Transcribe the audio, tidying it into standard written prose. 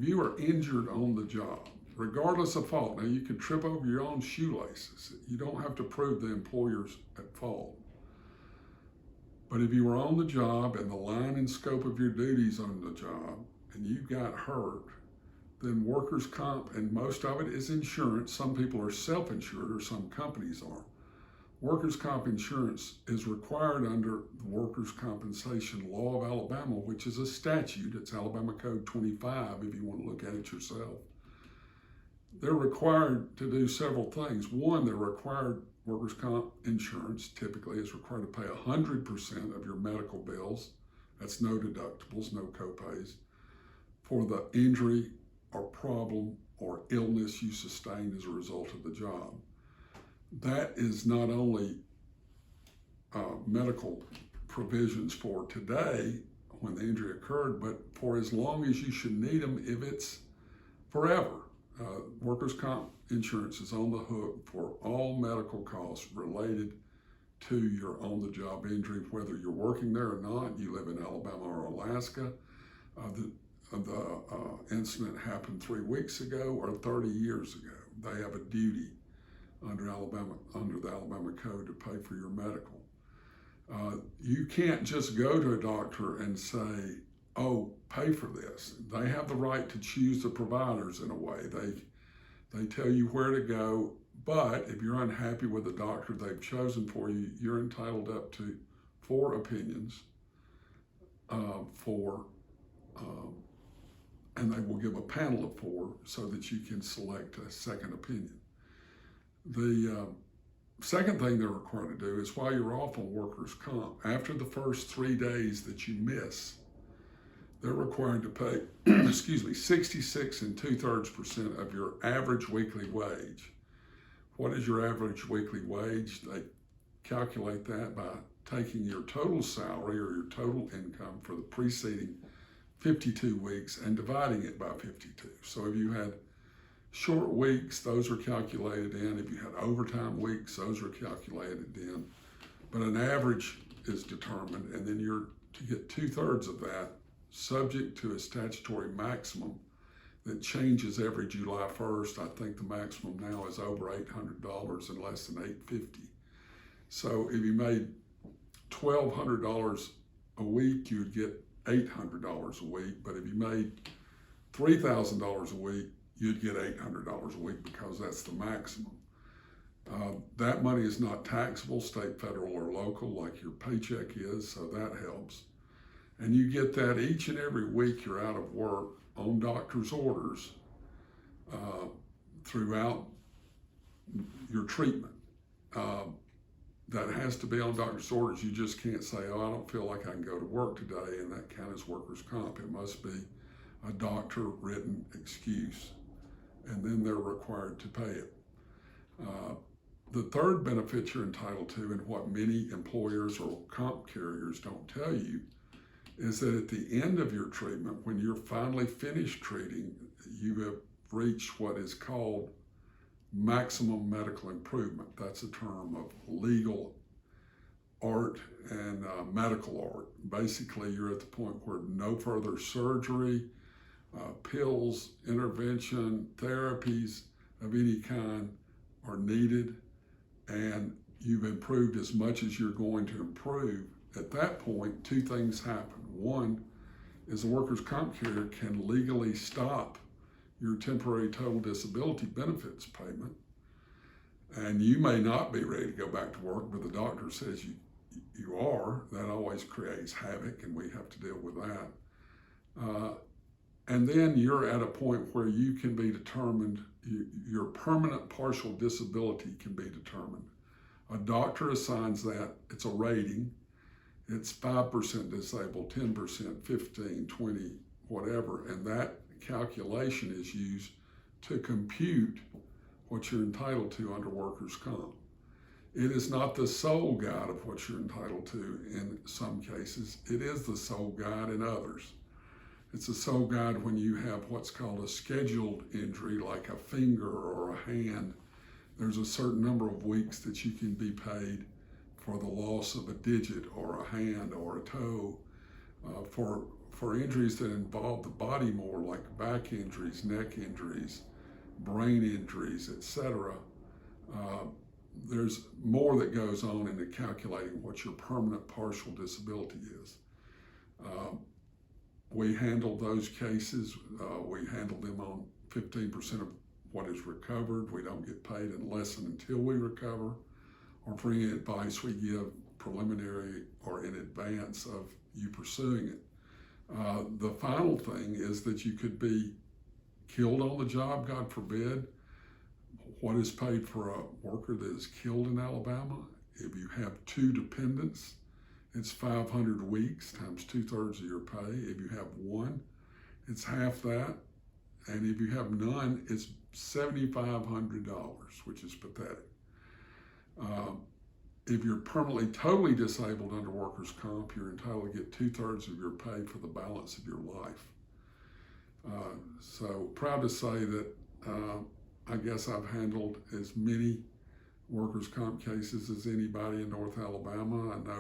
you are injured on the job, regardless of fault. Now, you can trip over your own shoelaces. You don't have to prove the employer's at fault. But if you were on the job and the line and scope of your duties on the job and you got hurt, then workers' comp, and most of it is insurance. Some people are self-insured or some companies are. Workers' comp insurance is required under the Workers' Compensation Law of Alabama, which is a statute. It's Alabama Code 25 if you want to look at it yourself. They're required to do several things. One, they're required, workers' comp insurance typically is required to pay 100% of your medical bills. That's no deductibles, no copays, for the injury or problem or illness you sustained as a result of the job. That is not only medical provisions for today when the injury occurred, but for as long as you should need them if it's forever. Workers' comp insurance is on the hook for all medical costs related to your on-the-job injury, whether you're working there or not, you live in Alabama or Alaska. The incident happened 3 weeks ago or 30 years ago. They have a duty under the Alabama Code to pay for your medical. You can't just go to a doctor and say, oh, pay for this. They have the right to choose the providers in a way. They tell you where to go, but if you're unhappy with the doctor they've chosen for you, you're entitled up to 4 opinions and they will give a panel of 4 so that you can select a second opinion. The second thing they're required to do is while you're off on workers' comp, after the first 3 days that you miss, they're required to pay, 66 2/3% of your average weekly wage. What is your average weekly wage? They calculate that by taking your total salary or your total income for the preceding 52 weeks and dividing it by 52. So if you had short weeks, those are calculated in. If you had overtime weeks, those are calculated in. But an average is determined, and then you're to get 2/3 of that, subject to a statutory maximum that changes every July 1st. I think the maximum now is over $800 and less than $850. So if you made $1,200 a week, you'd get $800 a week. But if you made $3,000 a week, you'd get $800 a week because that's the maximum. That money is not taxable, state, federal, or local, like your paycheck is, so that helps. And you get that each and every week you're out of work on doctor's orders throughout your treatment. That has to be on doctor's orders. You just can't say, oh, I don't feel like I can go to work today, and that counts as workers' comp. It must be a doctor-written excuse, and then they're required to pay it. The third benefit you're entitled to, and what many employers or comp carriers don't tell you, is that at the end of your treatment, when you're finally finished treating, you have reached what is called maximum medical improvement. That's a term of legal art and medical art. Basically, you're at the point where no further surgery, pills, intervention, therapies of any kind are needed, and you've improved as much as you're going to improve. At that point, 2 things happen. One is the workers' comp carrier can legally stop your temporary total disability benefits payment. And you may not be ready to go back to work, but the doctor says you are. That always creates havoc, and we have to deal with that. And then you're at a point where you can be determined, your permanent partial disability can be determined. A doctor assigns that, it's a rating. It's 5% disabled, 10%, 15, 20, whatever, and that calculation is used to compute what you're entitled to under workers' comp. It is not the sole guide of what you're entitled to in some cases. It is the sole guide in others. It's a sole guide when you have what's called a scheduled injury, like a finger or a hand. There's a certain number of weeks that you can be paid for the loss of a digit or a hand or a toe for injuries that involve the body more, like back injuries, neck injuries, brain injuries, etc., there's more that goes on into calculating what your permanent partial disability is. We handle those cases. We handle them on 15% of what is recovered. We don't get paid unless and until we recover, or for any advice we give preliminary or in advance of you pursuing it. The final thing is that you could be killed on the job, God forbid. What is paid for a worker that is killed in Alabama? If you have 2 dependents, it's 500 weeks times 2/3 of your pay. If you have 1, it's half that. And if you have none, it's $7,500, which is pathetic. If you're permanently, totally disabled under workers' comp, you're entitled to get 2/3 of your pay for the balance of your life. So proud to say that I guess I've handled as many workers' comp cases as anybody in North Alabama. I know